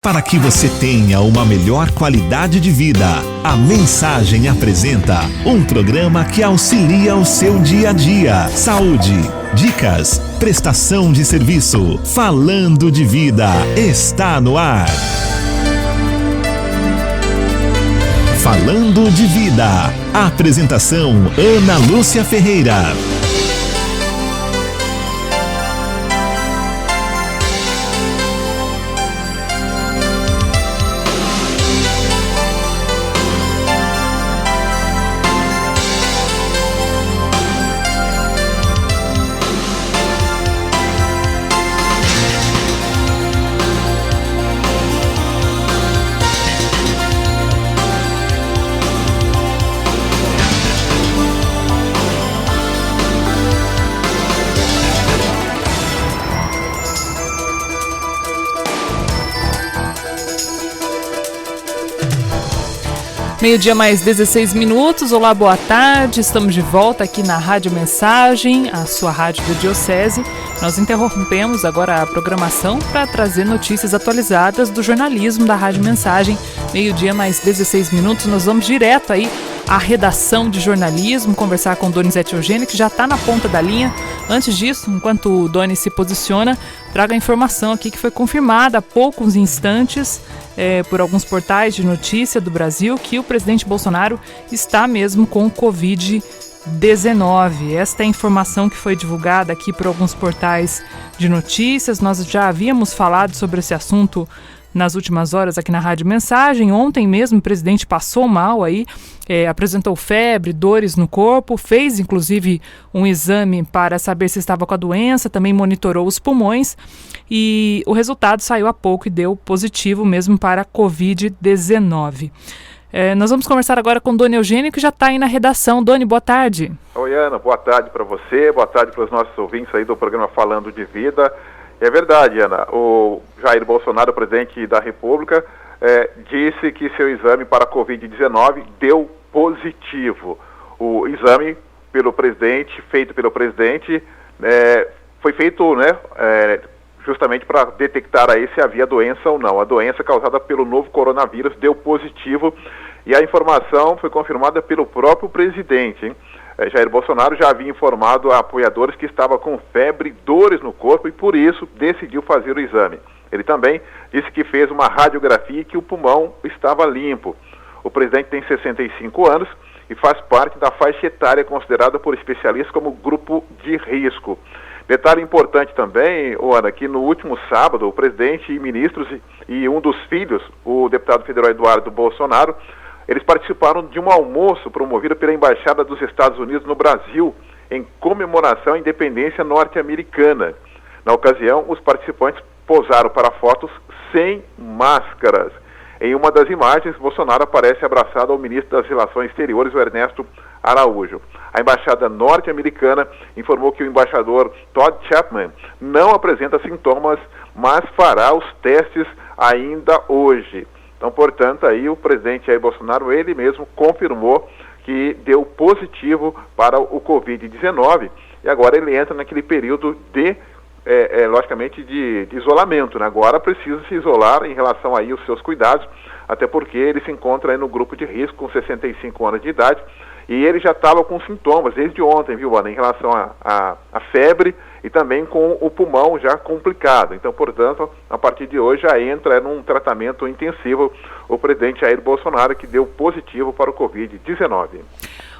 Para que você tenha uma melhor qualidade de vida, a Mensagem apresenta um programa que auxilia o seu dia a dia. Saúde, dicas, prestação de serviço. Falando de Vida está no ar. Falando de Vida. Apresentação Ana Lúcia Ferreira. Meio-dia mais 16 minutos, olá, boa tarde, estamos de volta aqui na Rádio Mensagem, a sua rádio da Diocese. Nós interrompemos agora a programação para trazer notícias atualizadas do jornalismo da Rádio Mensagem. Meio-dia mais 16 minutos, nós vamos direto aí à redação de jornalismo, conversar com Donizete Eugênio, que já está na ponta da linha. Antes disso, enquanto o Doni se posiciona, traga a informação aqui que foi confirmada há poucos instantes por alguns portais de notícia do Brasil que o presidente Bolsonaro está mesmo com o Covid-19. Esta é a informação que foi divulgada aqui por alguns portais de notícias. Nós já havíamos falado sobre esse assunto nas últimas horas aqui na Rádio Mensagem. Ontem mesmo o presidente passou mal aí, apresentou febre, dores no corpo, fez inclusive um exame para saber se estava com a doença, também monitorou os pulmões e o resultado saiu há pouco e deu positivo mesmo para a Covid-19. Nós vamos conversar agora com o Doni Eugênio, que já está aí na redação. Doni, boa tarde. Oi, Ana, boa tarde para você, boa tarde para os nossos ouvintes aí do programa Falando de Vida. É verdade, Ana, o Jair Bolsonaro, presidente da República, disse que seu exame para a Covid-19 deu positivo. O exame feito pelo presidente, foi feito, justamente para detectar aí se havia doença ou não. A doença causada pelo novo coronavírus deu positivo e a informação foi confirmada pelo próprio presidente, hein? Jair Bolsonaro já havia informado a apoiadores que estava com febre e dores no corpo e por isso decidiu fazer o exame. Ele também disse que fez uma radiografia e que o pulmão estava limpo. O presidente tem 65 anos e faz parte da faixa etária considerada por especialistas como grupo de risco. Detalhe importante também, Ana, que no último sábado o presidente e ministros e um dos filhos, o deputado federal Eduardo Bolsonaro, eles participaram de um almoço promovido pela Embaixada dos Estados Unidos no Brasil, em comemoração à independência norte-americana. Na ocasião, os participantes posaram para fotos sem máscaras. Em uma das imagens, Bolsonaro aparece abraçado ao ministro das Relações Exteriores, o Ernesto Araújo. A Embaixada norte-americana informou que o embaixador Todd Chapman não apresenta sintomas, mas fará os testes ainda hoje. Então, portanto, aí o presidente Jair Bolsonaro, ele mesmo confirmou que deu positivo para o Covid-19 e agora ele entra naquele período logicamente, de isolamento, né? Agora precisa se isolar em relação aí aos seus cuidados, até porque ele se encontra aí no grupo de risco com 65 anos de idade e ele já estava com sintomas desde ontem, viu, Ana, em relação à febre e também com o pulmão já complicado. Então, portanto, a partir de hoje já entra num tratamento intensivo o presidente Jair Bolsonaro, que deu positivo para o Covid-19.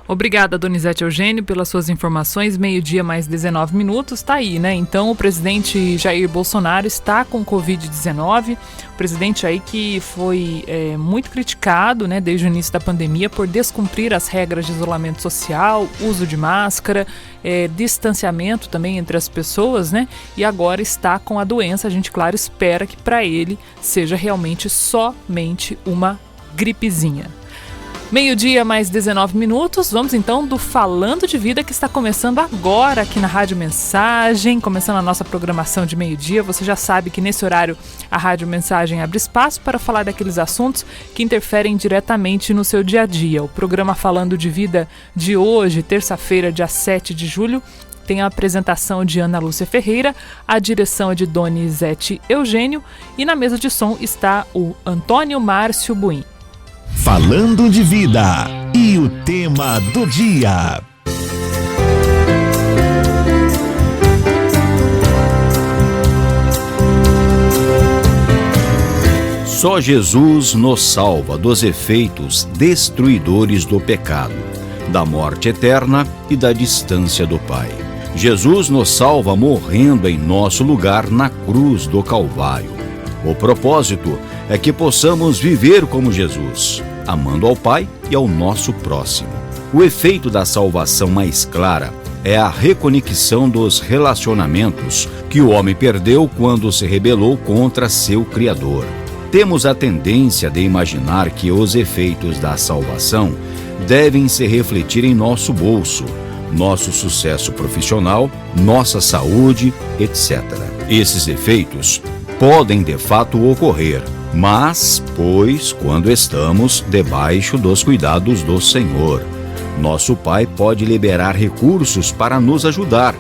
Obrigada, Donizete Eugênio, pelas suas informações. Meio-dia mais 19 minutos, tá aí, né? Então, o presidente Jair Bolsonaro está com Covid-19. O presidente aí que foi muito criticado, né, desde o início da pandemia por descumprir as regras de isolamento social, uso de máscara, distanciamento também entre as pessoas, né? E agora está com a doença. A gente, claro, espera que para ele seja realmente somente uma gripezinha. Meio-dia mais 19 minutos, vamos então do Falando de Vida, que está começando agora aqui na Rádio Mensagem, começando a nossa programação de meio-dia. Você já sabe que nesse horário a Rádio Mensagem abre espaço para falar daqueles assuntos que interferem diretamente no seu dia a dia. O programa Falando de Vida de hoje, terça-feira, dia 7 de julho, tem a apresentação de Ana Lúcia Ferreira, a direção é de Donizete Eugênio e na mesa de som está o Antônio Márcio Buim. Falando de vida e o tema do dia. Só Jesus nos salva dos efeitos destruidores do pecado, da morte eterna e da distância do Pai. Jesus nos salva morrendo em nosso lugar na cruz do Calvário. O propósito é que possamos viver como Jesus, amando ao Pai e ao nosso próximo. O efeito da salvação mais clara é a reconexão dos relacionamentos que o homem perdeu quando se rebelou contra seu Criador. Temos a tendência de imaginar que os efeitos da salvação devem se refletir em nosso bolso, nosso sucesso profissional, nossa saúde, etc. Esses efeitos podem de fato ocorrer, mas, pois, quando estamos debaixo dos cuidados do Senhor, nosso Pai pode liberar recursos para nos ajudar,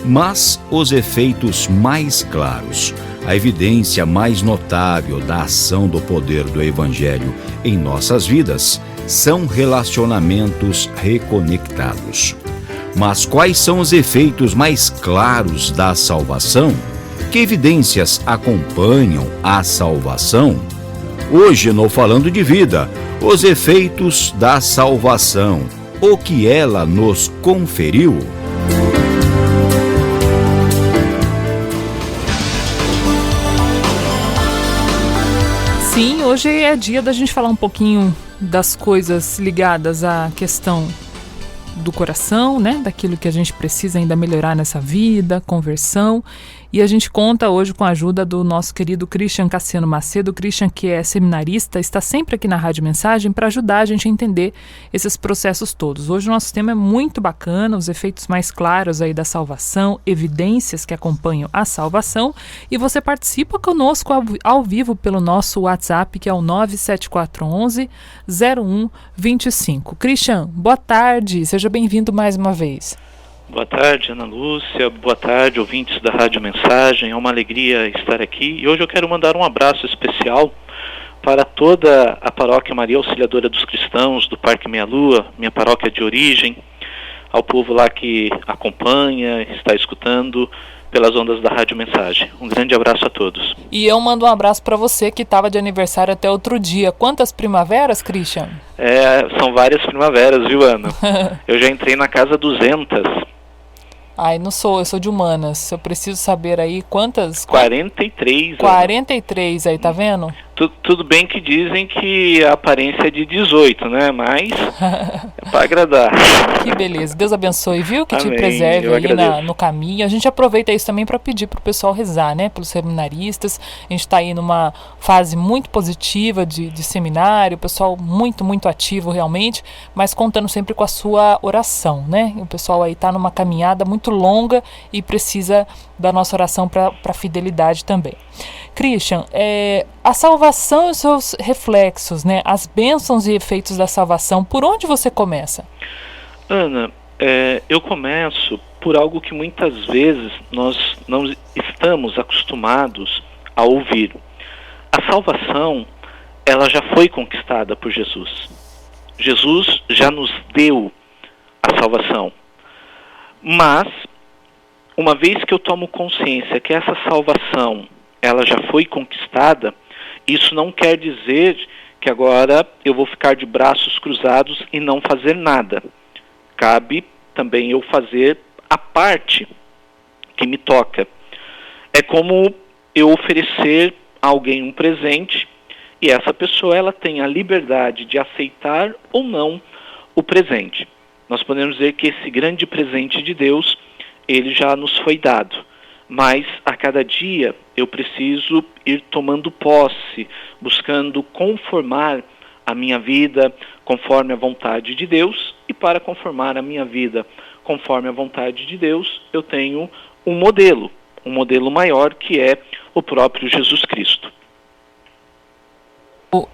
mas os efeitos mais claros, a evidência mais notável da ação do poder do Evangelho em nossas vidas são relacionamentos reconectados. Mas quais são os efeitos mais claros da salvação? Que evidências acompanham a salvação? Hoje, no Falando de Vida, os efeitos da salvação, o que ela nos conferiu. Sim, hoje é dia da gente falar um pouquinho das coisas ligadas à questão do coração, né? Daquilo que a gente precisa ainda melhorar nessa vida, conversão. E a gente conta hoje com a ajuda do nosso querido Christian Cassiano Macedo. Christian, que é seminarista, está sempre aqui na Rádio Mensagem para ajudar a gente a entender esses processos todos. Hoje o nosso tema é muito bacana, os efeitos mais claros aí da salvação, evidências que acompanham a salvação. E você participa conosco ao vivo pelo nosso WhatsApp, que é o 97411-0125. Christian, boa tarde, seja bem-vindo mais uma vez. Boa tarde, Ana Lúcia. Boa tarde, ouvintes da Rádio Mensagem. É uma alegria estar aqui. E hoje eu quero mandar um abraço especial para toda a Paróquia Maria Auxiliadora dos Cristãos, do Parque Meia Lua, minha paróquia de origem, ao povo lá que acompanha, está escutando pelas ondas da Rádio Mensagem. Um grande abraço a todos. E eu mando um abraço para você que estava de aniversário até outro dia. Quantas primaveras, Christian? São várias primaveras, viu, Ana? Eu já entrei na casa 200. Ai, não sou, eu sou de humanas. Eu preciso saber aí quantas... 43. 43 aí, tá vendo? Tudo bem que dizem que a aparência é de 18, né? Mas é para agradar. Que beleza. Deus abençoe, viu? Que Amém. Te preserve Eu aí no caminho. A gente aproveita isso também para pedir para o pessoal rezar, né? Pelos seminaristas. A gente está aí numa fase muito positiva de seminário. O pessoal muito, muito ativo realmente, mas contando sempre com a sua oração, né? O pessoal aí está numa caminhada muito longa e precisa da nossa oração para fidelidade também. Christian, a salvação e os seus reflexos, né? As bênçãos e efeitos da salvação, por onde você começa? Ana, eu começo por algo que muitas vezes nós não estamos acostumados a ouvir. A salvação, ela já foi conquistada por Jesus. Jesus já nos deu a salvação. Mas, uma vez que eu tomo consciência que essa salvação ela já foi conquistada, isso não quer dizer que agora eu vou ficar de braços cruzados e não fazer nada. Cabe também eu fazer a parte que me toca. É como eu oferecer a alguém um presente e essa pessoa ela tem a liberdade de aceitar ou não o presente. Nós podemos dizer que esse grande presente de Deus, ele já nos foi dado. Mas a cada dia eu preciso ir tomando posse, buscando conformar a minha vida conforme a vontade de Deus. E para conformar a minha vida conforme a vontade de Deus, eu tenho um modelo maior que é o próprio Jesus Cristo.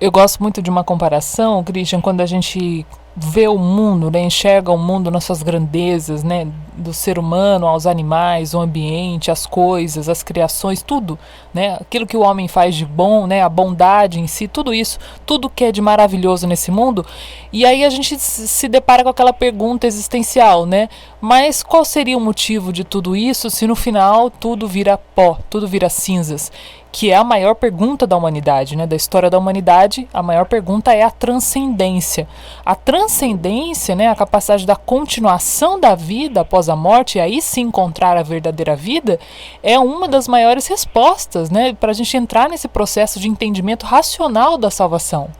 Eu gosto muito de uma comparação, Christian, quando a gente vê o mundo, né, enxerga o mundo nas suas grandezas, né, do ser humano aos animais, o ambiente, as coisas, as criações, tudo, né, aquilo que o homem faz de bom, né, a bondade em si, tudo isso, tudo que é de maravilhoso nesse mundo. E aí a gente se depara com aquela pergunta existencial, né, mas qual seria o motivo de tudo isso se no final tudo vira pó, tudo vira cinzas? Que é a maior pergunta da humanidade, né? Da história da humanidade, a maior pergunta é a transcendência. A transcendência, né? A capacidade da continuação da vida após a morte, e aí sim encontrar a verdadeira vida, é uma das maiores respostas, né? Para a gente entrar nesse processo de entendimento racional da salvação.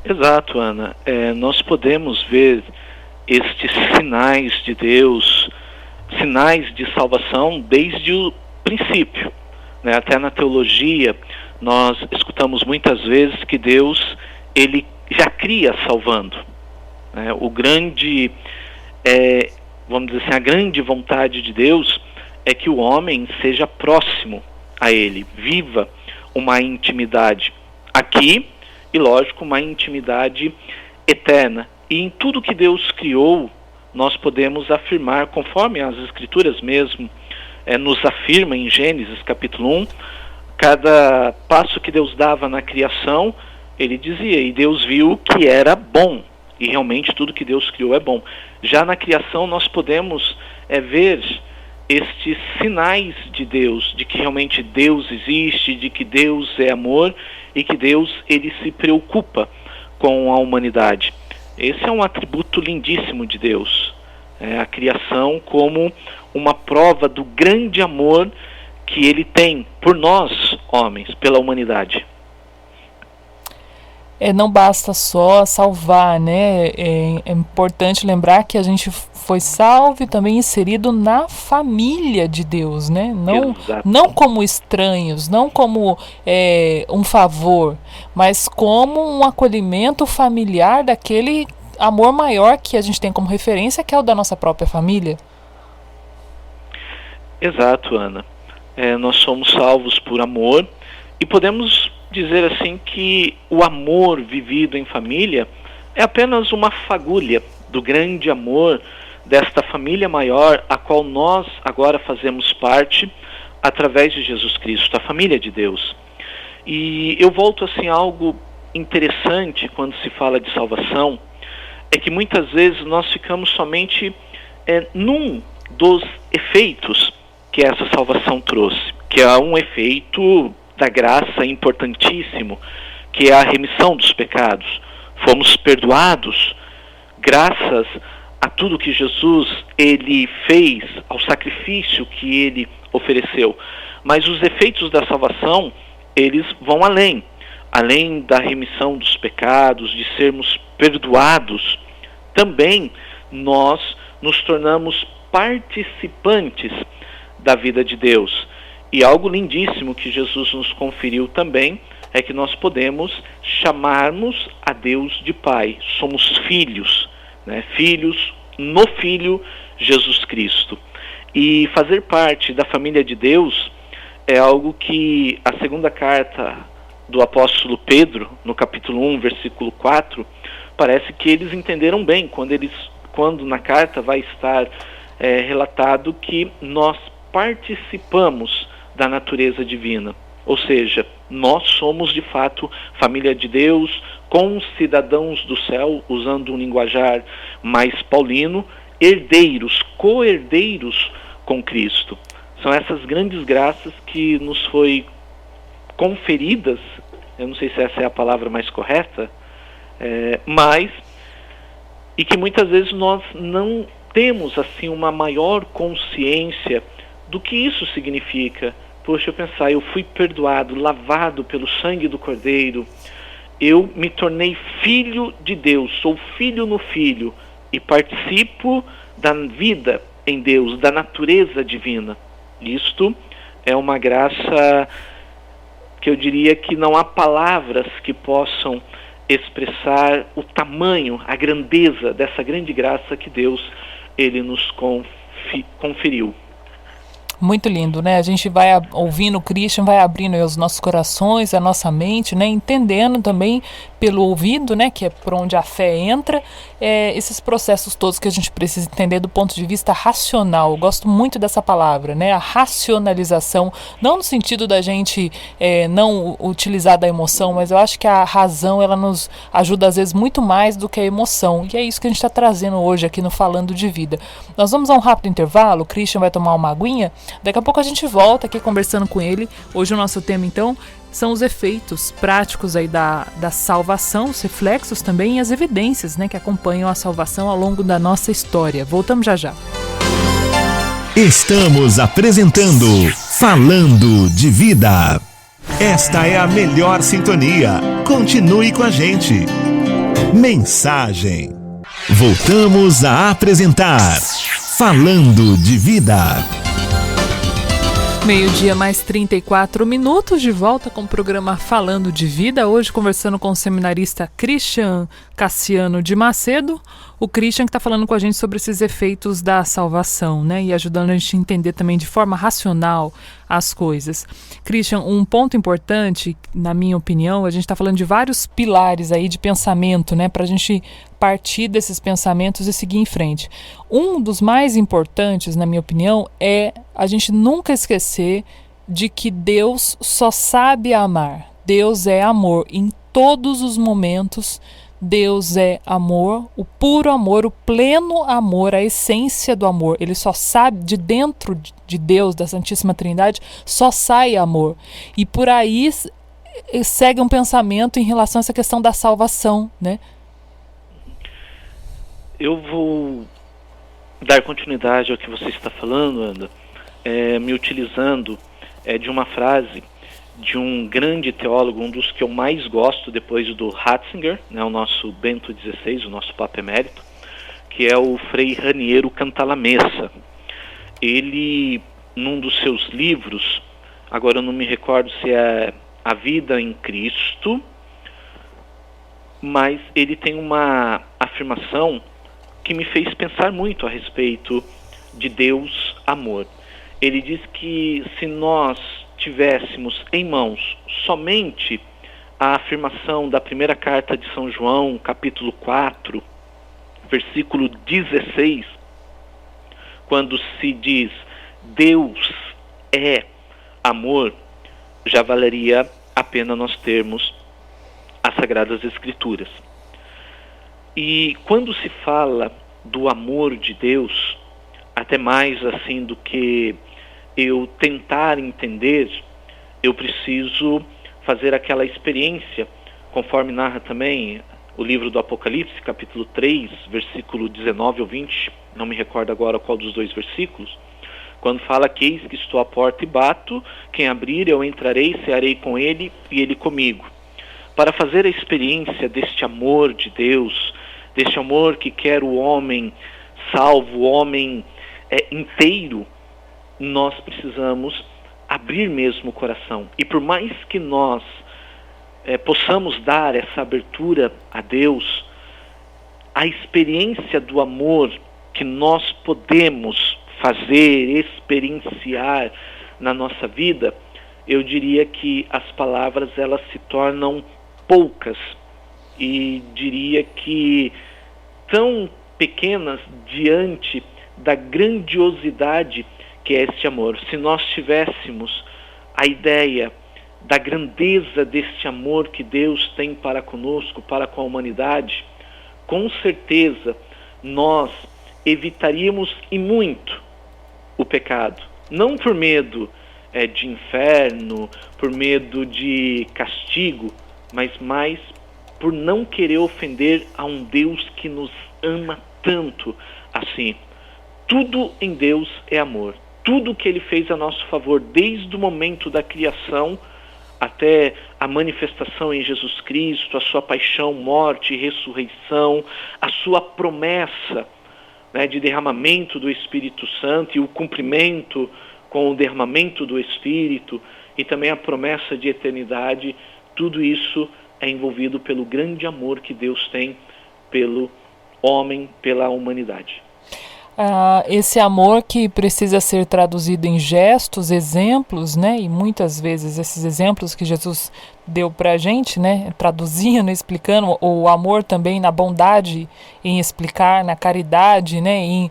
Exato, Ana. Nós podemos ver estes sinais de Deus, sinais de salvação desde o princípio. Até na teologia, nós escutamos muitas vezes que Deus, ele já cria salvando. O grande, vamos dizer assim, a grande vontade de Deus é que o homem seja próximo a Ele, viva uma intimidade aqui e, lógico, uma intimidade eterna. E em tudo que Deus criou, nós podemos afirmar, conforme as Escrituras mesmo, nos afirma em Gênesis capítulo 1, cada passo que Deus dava na criação, ele dizia, e Deus viu que era bom, e realmente tudo que Deus criou é bom. Já na criação nós podemos ver estes sinais de Deus, de que realmente Deus existe, de que Deus é amor, e que Deus ele se preocupa com a humanidade. Esse é um atributo lindíssimo de Deus, a criação como uma prova do grande amor que ele tem por nós, homens, pela humanidade. Não basta só salvar, né? É importante lembrar que a gente foi salvo e também inserido na família de Deus, né? Não como estranhos, não como um favor, mas como um acolhimento familiar daquele amor maior que a gente tem como referência, que é o da nossa própria família. Exato, Ana. Nós somos salvos por amor e podemos dizer assim que o amor vivido em família é apenas uma fagulha do grande amor desta família maior a qual nós agora fazemos parte através de Jesus Cristo, a família de Deus. E eu volto assim a algo interessante quando se fala de salvação, é que muitas vezes nós ficamos somente num dos efeitos que essa salvação trouxe, que é um efeito da graça importantíssimo, que é a remissão dos pecados. Fomos perdoados graças a tudo que Jesus ele fez, ao sacrifício que ele ofereceu. Mas os efeitos da salvação, eles vão além da remissão dos pecados, de sermos perdoados. Também nós nos tornamos participantes da vida de Deus. E algo lindíssimo que Jesus nos conferiu também é que nós podemos chamarmos a Deus de Pai. Somos filhos, né? Filhos no Filho Jesus Cristo. E fazer parte da família de Deus é algo que a segunda carta do apóstolo Pedro, no capítulo 1, versículo 4, parece que eles entenderam bem quando na carta vai estar relatado que nós participamos da natureza divina. Ou seja, nós somos de fato família de Deus, concidadãos do céu, usando um linguajar mais paulino, herdeiros, co-herdeiros com Cristo. São essas grandes graças que nos foi conferidas, eu não sei se essa é a palavra mais correta, mas, e que muitas vezes nós não temos assim uma maior consciência do que isso significa. Poxa, eu pensar, eu fui perdoado, lavado pelo sangue do Cordeiro, eu me tornei filho de Deus, sou filho no Filho, e participo da vida em Deus, da natureza divina. Isto é uma graça que eu diria que não há palavras que possam expressar o tamanho, a grandeza dessa grande graça que Deus ele nos conferiu. Muito lindo, né? A gente vai ouvindo o Christian, vai abrindo os nossos corações, a nossa mente, né? Entendendo também pelo ouvido, né, que é por onde a fé entra, esses processos todos que a gente precisa entender do ponto de vista racional. Eu gosto muito dessa palavra, né, a racionalização, não no sentido da gente não utilizar da emoção, mas eu acho que a razão, ela nos ajuda às vezes muito mais do que a emoção, e é isso que a gente está trazendo hoje aqui no Falando de Vida. Nós vamos a um rápido intervalo, o Christian vai tomar uma aguinha, daqui a pouco a gente volta aqui conversando com ele. Hoje o nosso tema, então, são os efeitos práticos aí da salvação, os reflexos também e as evidências, né, que acompanham a salvação ao longo da nossa história. Voltamos já já. Estamos apresentando Falando de Vida. Esta é a melhor sintonia. Continue com a gente. Mensagem. Voltamos a apresentar Falando de Vida. Meio-dia mais 34 minutos, de volta com o programa Falando de Vida. Hoje conversando com o seminarista Christian Cassiano de Macedo. O Christian que está falando com a gente sobre esses efeitos da salvação, né? E ajudando a gente a entender também de forma racional as coisas. Christian, um ponto importante, na minha opinião, a gente está falando de vários pilares aí de pensamento, né? Para a gente partir desses pensamentos e seguir em frente. Um dos mais importantes, na minha opinião, é a gente nunca esquecer de que Deus só sabe amar. Deus é amor em todos os momentos. Deus é amor, o puro amor, o pleno amor, a essência do amor. Ele só sabe, de dentro de Deus, da Santíssima Trindade, só sai amor. E por aí segue um pensamento em relação a essa questão da salvação, né? Eu vou dar continuidade ao que você está falando, Ana, me utilizando de uma frase de um grande teólogo, um dos que eu mais gosto depois do Ratzinger, né, o nosso Bento XVI, o nosso Papa Emérito, que é o Frei Raniero Cantalamessa. Ele, num dos seus livros, agora eu não me recordo se é A Vida em Cristo, mas ele tem uma afirmação que me fez pensar muito a respeito de Deus amor. Ele diz que se nós tivéssemos em mãos somente a afirmação da primeira carta de São João, capítulo 4, versículo 16, quando se diz Deus é amor, já valeria a pena nós termos as Sagradas Escrituras. E quando se fala do amor de Deus, até mais assim do que eu tentar entender, eu preciso fazer aquela experiência, conforme narra também o livro do Apocalipse, capítulo 3, versículo 19 ou 20, não me recordo agora qual dos dois versículos, quando fala que eis que estou à porta e bato, quem abrir eu entrarei, cearei com ele e ele comigo. Para fazer a experiência deste amor de Deus, deste amor que quer o homem salvo, o homem inteiro, nós precisamos abrir mesmo o coração. E por mais que nós possamos dar essa abertura a Deus, a experiência do amor que nós podemos fazer, experienciar na nossa vida, eu diria que as palavras elas se tornam poucas e diria que tão pequenas diante da grandiosidade que é este amor. Se nós tivéssemos a ideia da grandeza deste amor que Deus tem para conosco, para com a humanidade, com certeza nós evitaríamos e muito o pecado. Não por medo de inferno, por medo de castigo, mas mais por não querer ofender a um Deus que nos ama tanto assim. Tudo em Deus é amor. Tudo que Ele fez a nosso favor, desde o momento da criação até a manifestação em Jesus Cristo, a sua paixão, morte e ressurreição, a sua promessa, né, de derramamento do Espírito Santo e o cumprimento com o derramamento do Espírito e também a promessa de eternidade, tudo isso é envolvido pelo grande amor que Deus tem pelo homem, pela humanidade. Esse amor que precisa ser traduzido em gestos, exemplos, né? E muitas vezes esses exemplos que Jesus deu para a gente, né? Traduzindo, explicando, o amor também na bondade, em explicar, na caridade, né? Em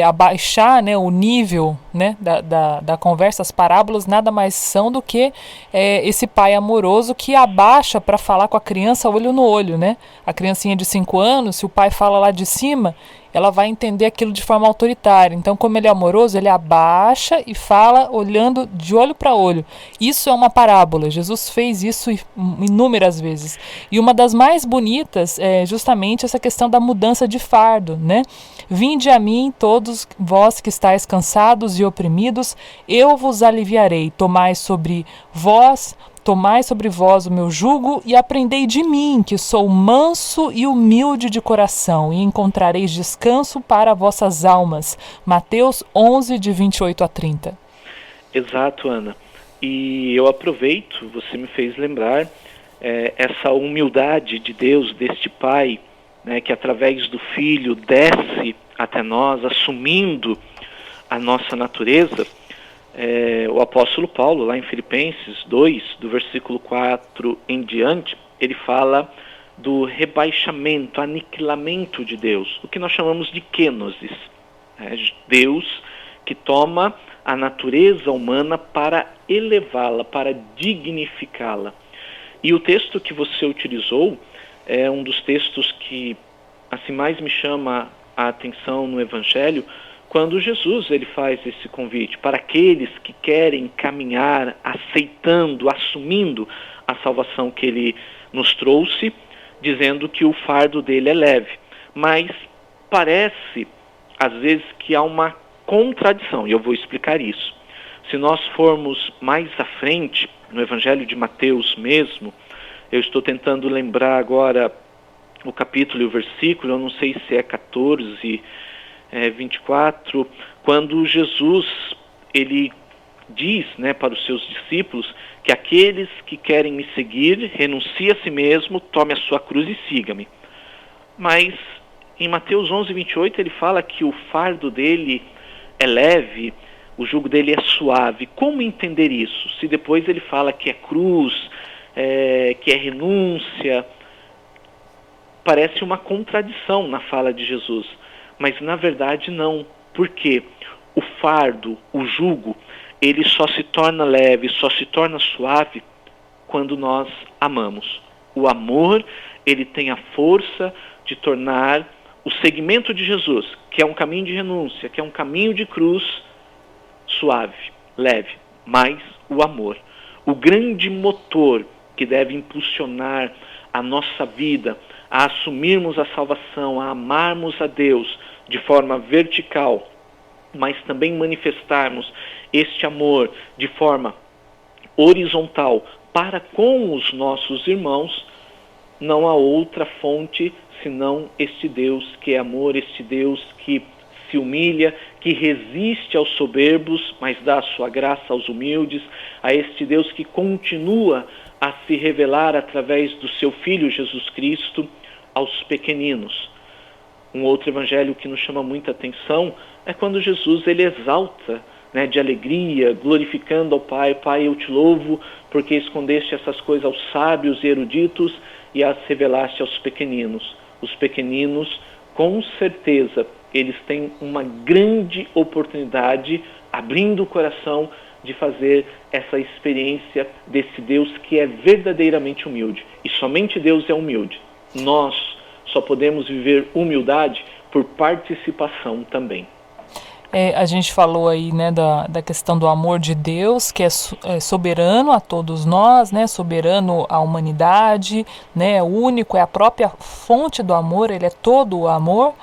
abaixar, né? O nível, né? Da conversa, as parábolas nada mais são do que esse pai amoroso que abaixa para falar com a criança olho no olho, né? A criancinha de 5 anos, se o pai fala lá de cima, ela vai entender aquilo de forma autoritária. Então, como ele é amoroso, ele abaixa e fala olhando de olho para olho. Isso é uma parábola. Jesus fez isso inúmeras vezes. E uma das mais bonitas é justamente essa questão da mudança de fardo, né? Vinde a mim, todos vós que estáis cansados e oprimidos, eu vos aliviarei. Tomai sobre vós o meu jugo e aprendei de mim, que sou manso e humilde de coração, e encontrareis descanso para vossas almas. Mateus 11, de 28 a 30. Exato, Ana. E eu aproveito, você me fez lembrar essa humildade de Deus, deste Pai, né, que através do Filho desce até nós, assumindo a nossa natureza. O apóstolo Paulo, lá em Filipenses 2, do versículo 4 em diante, ele fala do rebaixamento, aniquilamento de Deus, o que nós chamamos de kenosis. Deus que toma a natureza humana para elevá-la, para dignificá-la. E o texto que você utilizou é um dos textos que assim mais me chama a atenção no Evangelho, quando Jesus ele faz esse convite para aqueles que querem caminhar aceitando, assumindo a salvação que ele nos trouxe, dizendo que o fardo dele é leve. Mas parece, às vezes, que há uma contradição, e eu vou explicar isso. Se nós formos mais à frente, no Evangelho de Mateus mesmo, eu estou tentando lembrar agora o capítulo e o versículo, eu não sei se é 14, 24, quando Jesus ele diz, né, para os seus discípulos que aqueles que querem me seguir, renuncie a si mesmo, tome a sua cruz e siga-me. Mas em Mateus 11, 28 ele fala que o fardo dele é leve, o jugo dele é suave. Como entender isso? Se depois ele fala que é cruz, que é renúncia, parece uma contradição na fala de Jesus. Mas na verdade não, porque o fardo, o jugo, ele só se torna leve, só se torna suave quando nós amamos. O amor, ele tem a força de tornar o segmento de Jesus, que é um caminho de renúncia, que é um caminho de cruz, suave, leve. Mas o amor, o grande motor que deve impulsionar a nossa vida, a assumirmos a salvação, a amarmos a Deus de forma vertical, mas também manifestarmos este amor de forma horizontal para com os nossos irmãos, não há outra fonte senão este Deus que é amor, este Deus que se humilha, que resiste aos soberbos, mas dá a sua graça aos humildes, a este Deus que continua a se revelar através do seu Filho Jesus Cristo aos pequeninos. Um outro evangelho que nos chama muita atenção é quando Jesus ele exalta, né, de alegria, glorificando ao Pai. Pai, eu te louvo porque escondeste essas coisas aos sábios e eruditos e as revelaste aos pequeninos. Os pequeninos, com certeza, eles têm uma grande oportunidade, abrindo o coração, de fazer essa experiência desse Deus que é verdadeiramente humilde. E somente Deus é humilde. Nós só podemos viver humildade por participação também. A gente falou aí, né, da questão do amor de Deus, que é soberano a todos nós, né, soberano à humanidade, né, único, é a própria fonte do amor, ele é todo o amor.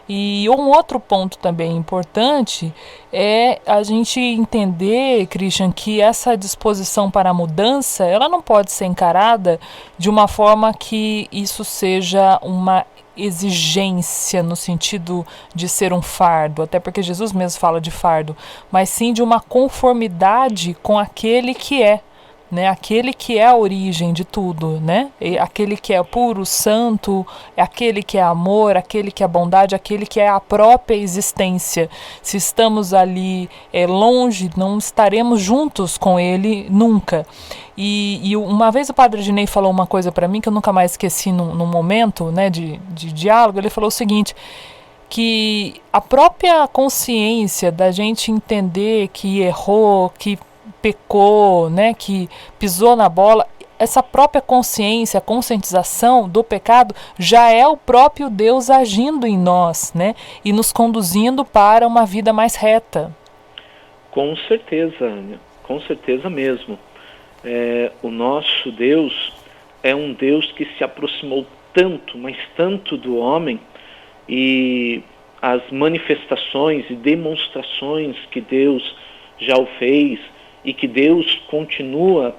E um outro ponto também importante é a gente entender, Christian, que essa disposição para a mudança, ela não pode ser encarada de uma forma que isso seja uma exigência no sentido de ser um fardo, até porque Jesus mesmo fala de fardo, mas sim de uma conformidade com aquele que é, né? Aquele que é a origem de tudo, né? Aquele que é puro, santo, aquele que é amor, aquele que é bondade, aquele que é a própria existência. Se estamos ali longe, não estaremos juntos com ele nunca. E uma vez o padre Dinei falou uma coisa para mim que eu nunca mais esqueci num momento, né, de diálogo. Ele falou o seguinte, que a própria consciência da gente entender que errou, que pecou, né, que pisou na bola, essa própria consciência, a conscientização do pecado já é o próprio Deus agindo em nós, né, e nos conduzindo para uma vida mais reta. Com certeza, Ania, com certeza mesmo. O nosso Deus é um Deus que se aproximou tanto, mas tanto do homem, e as manifestações e demonstrações que Deus já o fez e que Deus continua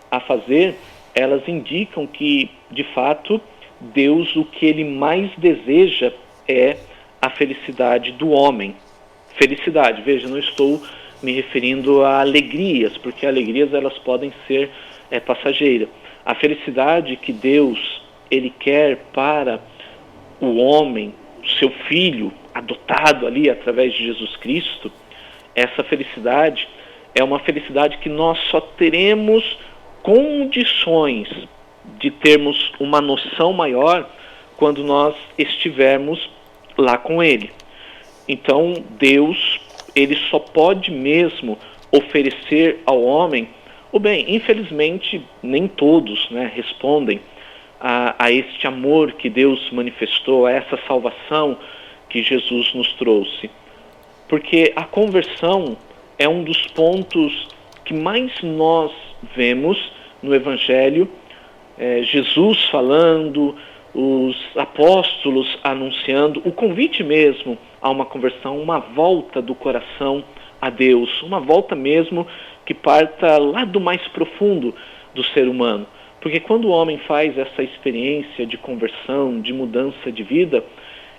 a fazer, elas indicam que, de fato, Deus, o que ele mais deseja é a felicidade do homem. Felicidade, veja, não estou me referindo a alegrias, porque alegrias elas podem ser passageiras. A felicidade que Deus ele quer para o homem, o seu filho adotado ali através de Jesus Cristo, essa felicidade é uma felicidade que nós só teremos condições de termos uma noção maior quando nós estivermos lá com Ele. Então Deus, ele só pode mesmo oferecer ao homem o bem. Infelizmente, nem todos, né, respondem a este amor que Deus manifestou, a essa salvação que Jesus nos trouxe. Porque a conversão é um dos pontos que mais nós vemos no Evangelho, Jesus falando, os apóstolos anunciando, o convite mesmo a uma conversão, uma volta do coração a Deus, uma volta mesmo que parta lá do mais profundo do ser humano. Porque quando o homem faz essa experiência de conversão, de mudança de vida,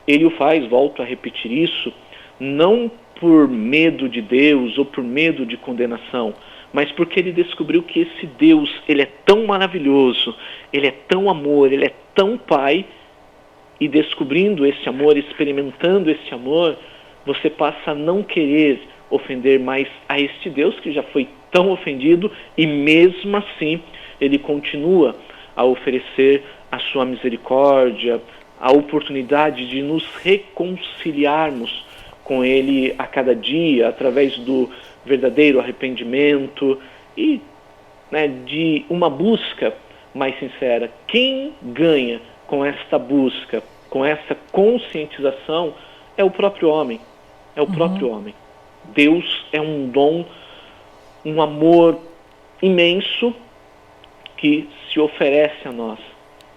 ele o faz, volto a repetir isso, não por medo de Deus ou por medo de condenação, mas porque ele descobriu que esse Deus, ele é tão maravilhoso, ele é tão amor, ele é tão Pai, e descobrindo esse amor, experimentando esse amor, você passa a não querer ofender mais a este Deus que já foi tão ofendido, e mesmo assim ele continua a oferecer a sua misericórdia, a oportunidade de nos reconciliarmos com Ele a cada dia, através do verdadeiro arrependimento e, né, de uma busca mais sincera. Quem ganha com esta busca, com essa conscientização, é o próprio homem. É o próprio homem. Deus é um dom, um amor imenso que se oferece a nós.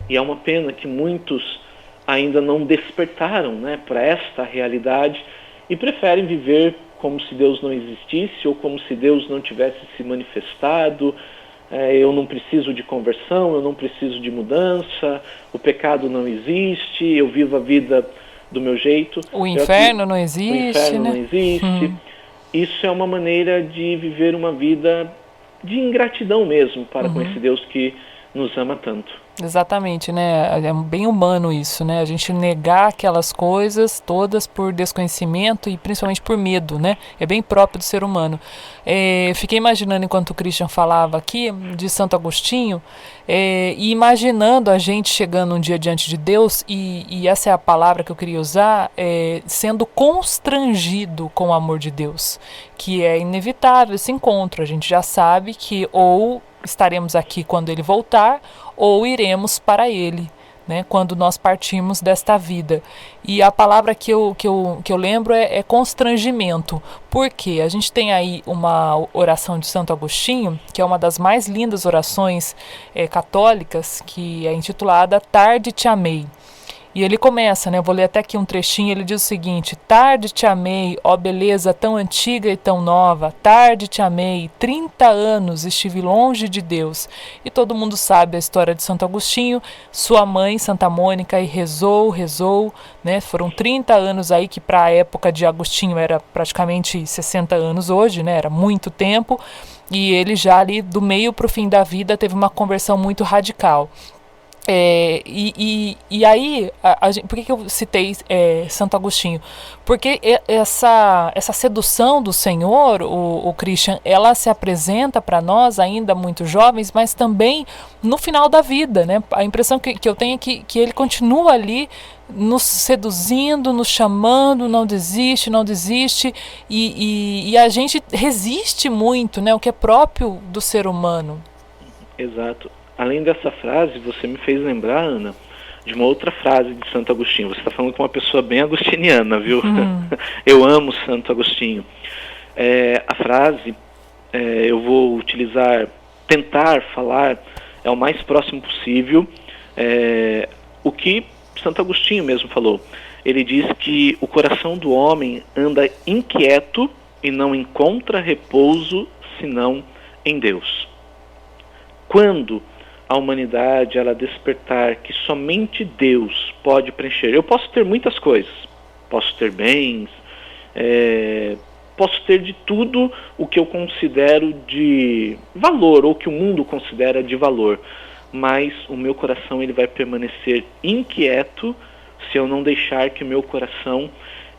E é uma pena que muitos ainda não despertaram, né, para esta realidade e preferem viver como se Deus não existisse ou como se Deus não tivesse se manifestado. Eu não preciso de conversão, eu não preciso de mudança, o pecado não existe, eu vivo a vida do meu jeito. O inferno não existe, o inferno né? não existe. Isso é uma maneira de viver uma vida de ingratidão mesmo para com esse Deus que nos ama tanto. Exatamente, né? É bem humano isso, né? A gente negar aquelas coisas todas por desconhecimento e principalmente por medo, né? É bem próprio do ser humano. Fiquei imaginando, enquanto o Christian falava aqui, de Santo Agostinho, e imaginando a gente chegando um dia diante de Deus, e essa é a palavra que eu queria usar, sendo constrangido com o amor de Deus, que é inevitável esse encontro. A gente já sabe que ou estaremos aqui quando ele voltar, ou iremos para ele, né, quando nós partimos desta vida. E a palavra que eu lembro é constrangimento, porque a gente tem aí uma oração de Santo Agostinho, que é uma das mais lindas orações católicas, que é intitulada Tarde Te Amei. E ele começa, né? Eu vou ler até aqui um trechinho. Ele diz o seguinte: tarde te amei, ó beleza tão antiga e tão nova. Tarde te amei, 30 anos estive longe de Deus. E todo mundo sabe a história de Santo Agostinho, sua mãe, Santa Mônica, e rezou, né? Foram 30 anos aí, que para a época de Agostinho era praticamente 60 anos hoje, né? Era muito tempo. e ele já ali do meio para o fim da vida teve uma conversão muito radical. E aí, por que eu citei Santo Agostinho? Porque essa sedução do Senhor, o Christian, ela se apresenta para nós ainda muito jovens, mas também no final da vida, né? A impressão que eu tenho é que ele continua ali nos seduzindo, nos chamando, não desiste, e a gente resiste muito, né? O que é próprio do ser humano. Exato. Além dessa frase, você me fez lembrar, Ana, de uma outra frase de Santo Agostinho. Você está falando com uma pessoa bem agostiniana, viu? Eu amo Santo Agostinho. A frase, eu vou tentar falar, o mais próximo possível, o que Santo Agostinho mesmo falou. Ele diz que o coração do homem anda inquieto e não encontra repouso senão em Deus. Quando a humanidade ela despertar que somente Deus pode preencher. Eu posso ter muitas coisas, posso ter bens, posso ter de tudo o que eu considero de valor, ou que o mundo considera de valor, mas o meu coração ele vai permanecer inquieto se eu não deixar que o meu coração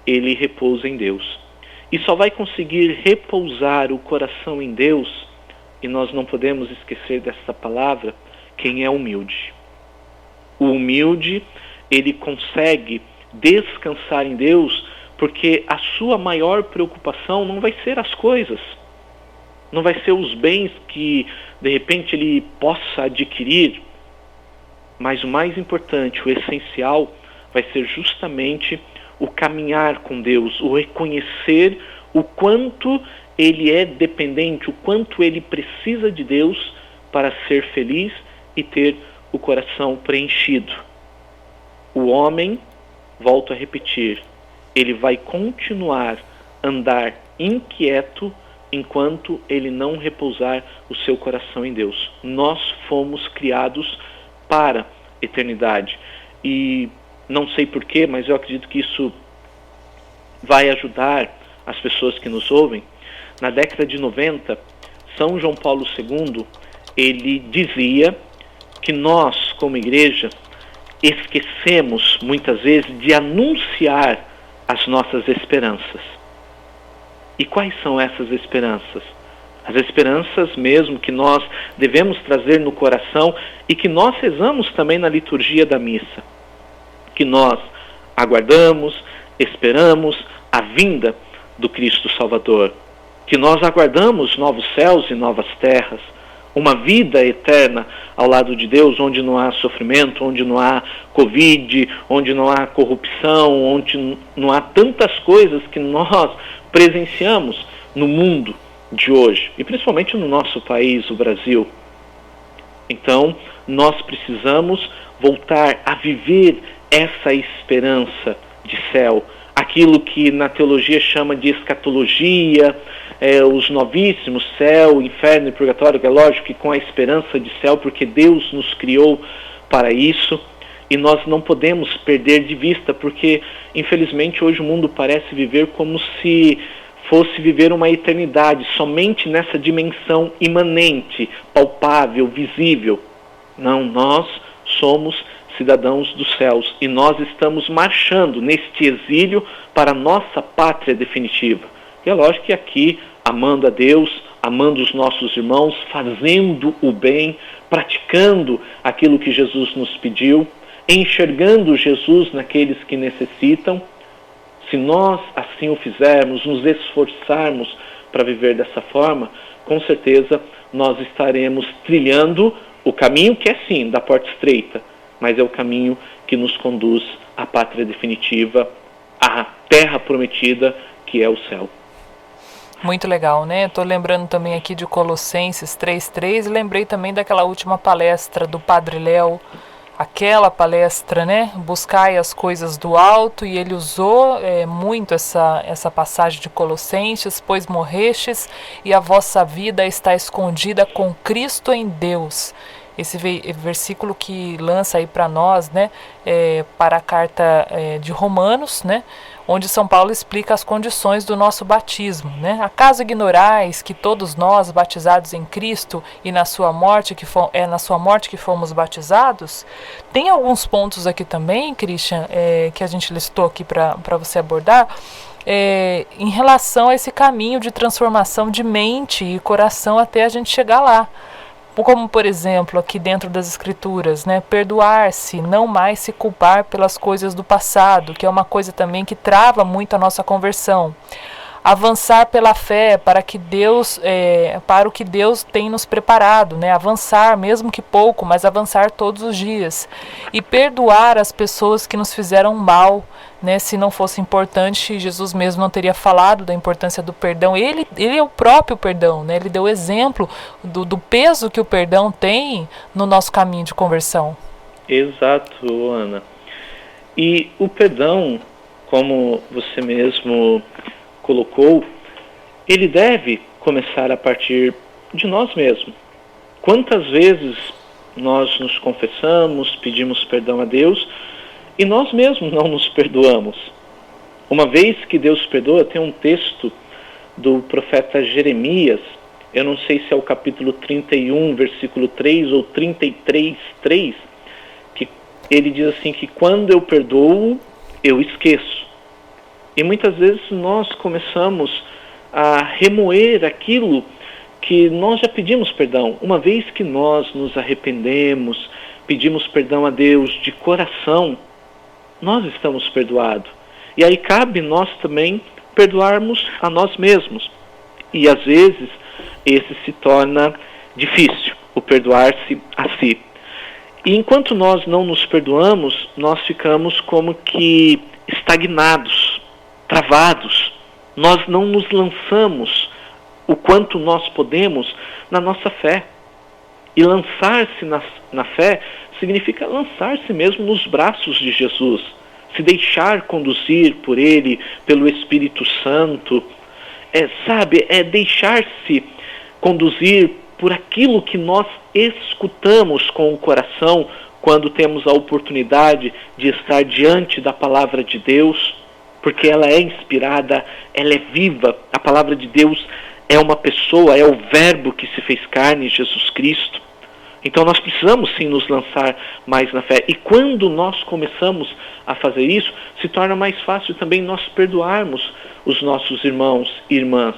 ele repouse em Deus. E só vai conseguir repousar o coração em Deus, e nós não podemos esquecer dessa palavra, quem é humilde. O humilde, ele consegue descansar em Deus, porque a sua maior preocupação não vai ser as coisas, não vai ser os bens que de repente ele possa adquirir, mas o mais importante, o essencial, vai ser justamente o caminhar com Deus, o reconhecer o quanto ele é dependente, o quanto ele precisa de Deus para ser feliz e ter o coração preenchido. O homem, volto a repetir, ele vai continuar a andar inquieto enquanto ele não repousar o seu coração em Deus. Nós fomos criados para a eternidade. E não sei porquê, mas eu acredito que isso vai ajudar as pessoas que nos ouvem. Na década de 90, São João Paulo II, ele dizia que nós, como igreja, esquecemos muitas vezes de anunciar as nossas esperanças. E quais são essas esperanças? As esperanças mesmo que nós devemos trazer no coração e que nós rezamos também na liturgia da missa. Que nós aguardamos, esperamos a vinda do Cristo Salvador. Que nós aguardamos novos céus e novas terras. Uma vida eterna ao lado de Deus, onde não há sofrimento, onde não há Covid, onde não há corrupção, onde não há tantas coisas que nós presenciamos no mundo de hoje, e principalmente no nosso país, o Brasil. Então, nós precisamos voltar a viver essa esperança de céu, aquilo que na teologia chama de escatologia, os novíssimos, céu, inferno e purgatório, que é lógico que com a esperança de céu, porque Deus nos criou para isso, e nós não podemos perder de vista, porque infelizmente hoje o mundo parece viver como se fosse viver uma eternidade, somente nessa dimensão imanente, palpável, visível. Não, nós somos cidadãos dos céus, e nós estamos marchando neste exílio para a nossa pátria definitiva. E é lógico que aqui, amando a Deus, amando os nossos irmãos, fazendo o bem, praticando aquilo que Jesus nos pediu, enxergando Jesus naqueles que necessitam. Se nós assim o fizermos, nos esforçarmos para viver dessa forma, com certeza nós estaremos trilhando o caminho que é sim da porta estreita, mas é o caminho que nos conduz à pátria definitiva, à terra prometida, que é o céu. Muito legal, né? Estou lembrando também aqui de Colossenses 3:3 e lembrei também daquela última palestra do Padre Léo, aquela palestra, né? Buscai as coisas do alto, e ele usou muito essa passagem de Colossenses, pois morrestes e a vossa vida está escondida com Cristo em Deus. Esse versículo que lança aí para nós, né? Para a carta de Romanos, né? onde São Paulo explica as condições do nosso batismo, né? Acaso ignorais que todos nós, batizados em Cristo e na sua morte na sua morte que fomos batizados? Tem alguns pontos aqui também, Christian, que a gente listou aqui para você abordar, em relação a esse caminho de transformação de mente e coração até a gente chegar lá. Como, por exemplo, aqui dentro das Escrituras, né? Perdoar-se, não mais se culpar pelas coisas do passado, que é uma coisa também que trava muito a nossa conversão. Avançar pela fé para o que Deus tem nos preparado, né? Avançar, mesmo que pouco, mas avançar todos os dias. E perdoar as pessoas que nos fizeram mal, né? Se não fosse importante, Jesus mesmo não teria falado da importância do perdão. Ele é o próprio perdão, né? Ele deu o exemplo do peso que o perdão tem no nosso caminho de conversão. Exato, Ana. E o perdão, como você mesmo colocou, ele deve começar a partir de nós mesmos. Quantas vezes nós nos confessamos, pedimos perdão a Deus e nós mesmos não nos perdoamos? Uma vez que Deus perdoa, tem um texto do profeta Jeremias, eu não sei se é o capítulo 31, versículo 3 ou 33, 3, que ele diz assim que quando eu perdoo, eu esqueço. E muitas vezes nós começamos a remoer aquilo que nós já pedimos perdão. Uma vez que nós nos arrependemos, pedimos perdão a Deus de coração, nós estamos perdoados. E aí cabe nós também perdoarmos a nós mesmos. E às vezes esse se torna difícil, o perdoar-se a si. E enquanto nós não nos perdoamos, nós ficamos como que estagnados, travados. Nós não nos lançamos o quanto nós podemos na nossa fé. E lançar-se na fé significa lançar-se mesmo nos braços de Jesus, se deixar conduzir por Ele, pelo Espírito Santo, é deixar-se conduzir por aquilo que nós escutamos com o coração quando temos a oportunidade de estar diante da Palavra de Deus, porque ela é inspirada, ela é viva. A Palavra de Deus é uma pessoa, é o Verbo que se fez carne, Jesus Cristo. Então nós precisamos sim nos lançar mais na fé. E quando nós começamos a fazer isso, se torna mais fácil também nós perdoarmos os nossos irmãos e irmãs.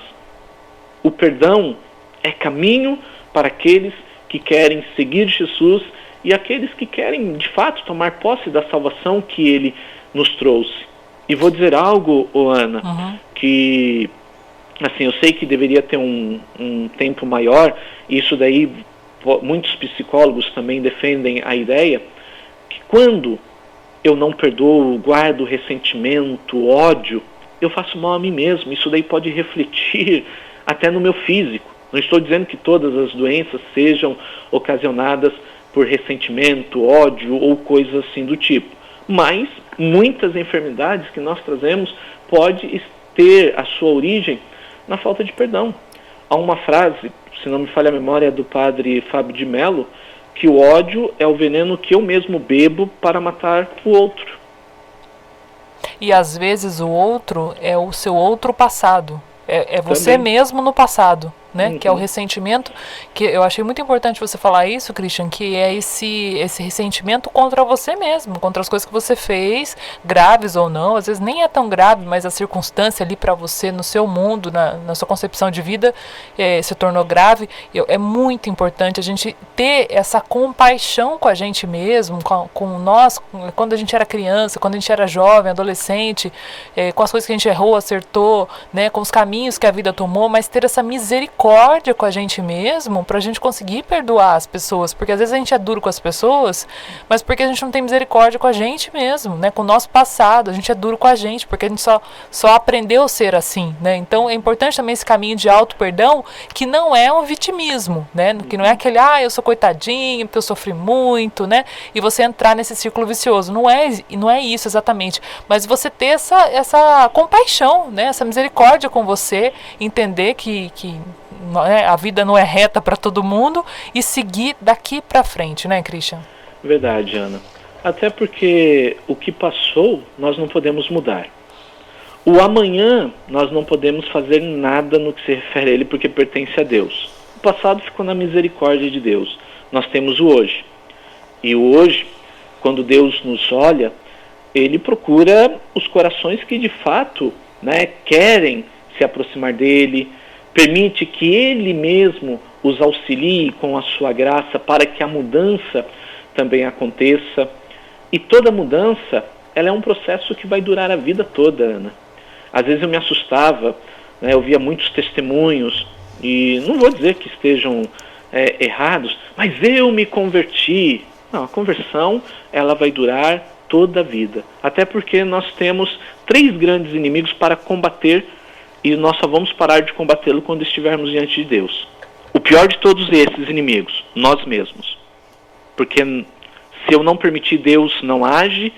O perdão é caminho para aqueles que querem seguir Jesus e aqueles que querem de fato tomar posse da salvação que Ele nos trouxe. E vou dizer algo, Ana, que assim, eu sei que deveria ter um tempo maior, e isso daí muitos psicólogos também defendem a ideia, que quando eu não perdoo, guardo ressentimento, ódio, eu faço mal a mim mesmo. Isso daí pode refletir até no meu físico. Não estou dizendo que todas as doenças sejam ocasionadas por ressentimento, ódio ou coisas assim do tipo. Mas muitas enfermidades que nós trazemos pode ter a sua origem na falta de perdão. Há uma frase, se não me falha a memória, do padre Fábio de Mello, que o ódio é o veneno que eu mesmo bebo para matar o outro. E às vezes o outro é o seu outro passado. É você Também. mesmo no passado, né? Que é o ressentimento, que eu achei muito importante você falar isso, Christian, que é esse ressentimento contra você mesmo, contra as coisas que você fez, graves ou não, às vezes nem é tão grave, mas a circunstância ali para você, no seu mundo, na sua concepção de vida, se tornou grave. É muito importante a gente ter essa compaixão com a gente mesmo, com nós, quando a gente era criança, quando a gente era jovem, adolescente, com as coisas que a gente errou, acertou, né, com os caminhos que a vida tomou, mas ter essa misericórdia com a gente mesmo, pra gente conseguir perdoar as pessoas, porque às vezes a gente é duro com as pessoas, mas porque a gente não tem misericórdia com a gente mesmo, né, com o nosso passado, a gente é duro com a gente, porque a gente só aprendeu a ser assim, né, então é importante também esse caminho de auto-perdão, que não é um vitimismo, né, que não é aquele, eu sou coitadinho, porque eu sofri muito, né, e você entrar nesse círculo vicioso, não é isso exatamente, mas você ter essa compaixão, né, essa misericórdia com você, entender que a vida não é reta para todo mundo e seguir daqui para frente, né, Christian? Verdade, Ana. Até porque o que passou nós não podemos mudar. O amanhã nós não podemos fazer nada no que se refere a ele, porque pertence a Deus. O passado ficou na misericórdia de Deus. Nós temos o hoje. E o hoje, quando Deus nos olha, ele procura os corações que de fato, né, querem se aproximar dele, permite que ele mesmo os auxilie com a sua graça para que a mudança também aconteça. E toda mudança, ela é um processo que vai durar a vida toda, Ana. Às vezes eu me assustava, né, eu via muitos testemunhos, e não vou dizer que estejam errados, mas eu me converti. Não, a conversão, ela vai durar toda a vida. Até porque nós temos 3 grandes inimigos para combater, e nós só vamos parar de combatê-lo quando estivermos diante de Deus. O pior de todos esses inimigos, nós mesmos. Porque se eu não permitir, Deus não age.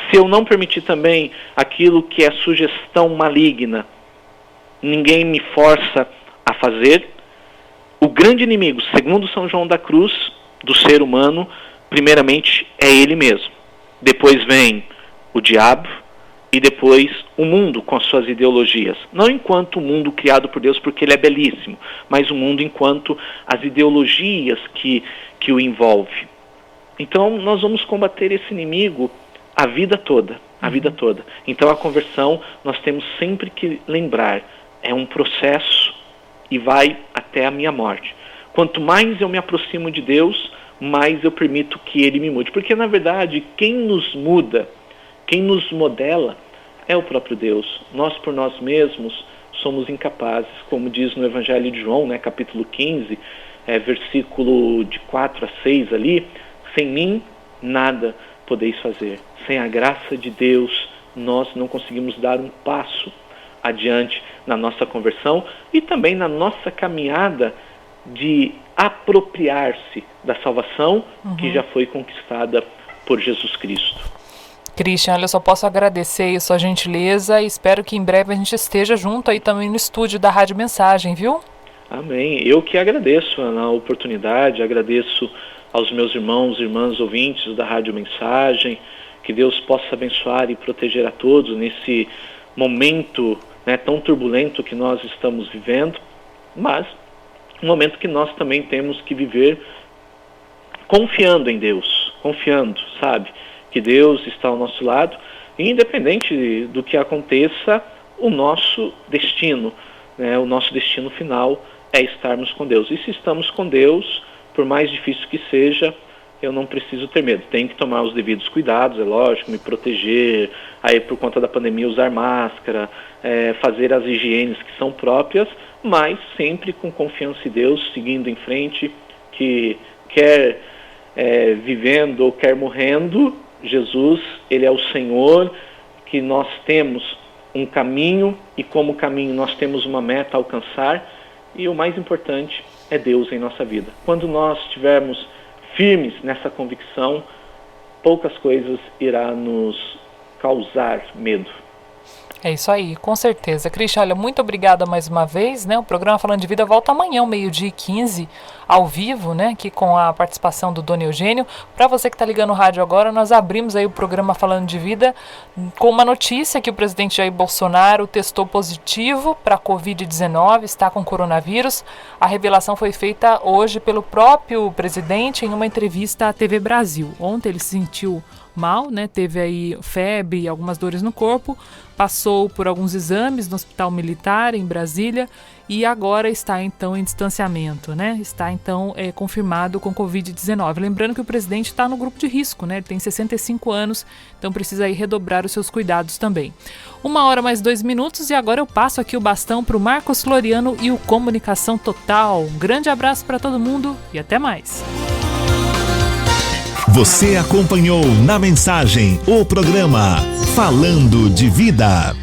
Se eu não permitir também aquilo que é sugestão maligna, ninguém me força a fazer. O grande inimigo, segundo São João da Cruz, do ser humano, primeiramente é ele mesmo. Depois vem o diabo e depois o mundo com as suas ideologias. Não enquanto o mundo criado por Deus, porque ele é belíssimo, mas o mundo enquanto as ideologias que o envolve. Então nós vamos combater esse inimigo a vida toda, a vida toda. Então a conversão, nós temos sempre que lembrar, é um processo e vai até a minha morte. Quanto mais eu me aproximo de Deus, mais eu permito que Ele me mude. Porque, na verdade, quem nos muda, quem nos modela, é o próprio Deus. Nós, por nós mesmos, somos incapazes. Como diz no Evangelho de João, né, capítulo 15, versículo de 4 a 6 ali, sem mim, nada podeis fazer. Sem a graça de Deus, nós não conseguimos dar um passo adiante na nossa conversão e também na nossa caminhada de apropriar-se da salvação que já foi conquistada por Jesus Cristo. Christian, eu só posso agradecer a sua gentileza e espero que em breve a gente esteja junto aí também no estúdio da Rádio Mensagem, viu? Amém. Eu que agradeço a oportunidade, agradeço aos meus irmãos e irmãs ouvintes da Rádio Mensagem, que Deus possa abençoar e proteger a todos nesse momento, né, tão turbulento que nós estamos vivendo, mas um momento que nós também temos que viver confiando em Deus, confiando, sabe, que Deus está ao nosso lado, e independente do que aconteça, o nosso destino, né, o nosso destino final é estarmos com Deus. E se estamos com Deus, por mais difícil que seja, eu não preciso ter medo. Tenho que tomar os devidos cuidados, é lógico, me proteger, aí por conta da pandemia usar máscara, fazer as higienes que são próprias, mas sempre com confiança em Deus, seguindo em frente, que quer vivendo ou quer morrendo, Jesus, Ele é o Senhor, que nós temos um caminho e como caminho nós temos uma meta a alcançar e o mais importante é Deus em nossa vida. Quando nós estivermos firmes nessa convicção, poucas coisas irá nos causar medo. É isso aí, com certeza. Christian, olha, muito obrigada mais uma vez, né? O programa Falando de Vida volta amanhã, 12h15, ao vivo, né? Aqui com a participação do Dona Eugênio. Para você que está ligando o rádio agora, nós abrimos aí o programa Falando de Vida com uma notícia que o presidente Jair Bolsonaro testou positivo para a Covid-19, está com coronavírus. A revelação foi feita hoje pelo próprio presidente em uma entrevista à TV Brasil. Ontem ele se sentiu mal, né? Teve aí febre e algumas dores no corpo, passou por alguns exames no Hospital Militar em Brasília e agora está então em distanciamento, né? Está então confirmado com Covid-19. Lembrando que o presidente está no grupo de risco, né? Ele tem 65 anos, então precisa aí redobrar os seus cuidados também. 1h mais 2 minutos e agora eu passo aqui o bastão para o Marcos Floriano e o Comunicação Total. Um grande abraço para todo mundo e até mais. Você acompanhou na Mensagem o programa Falando de Vida.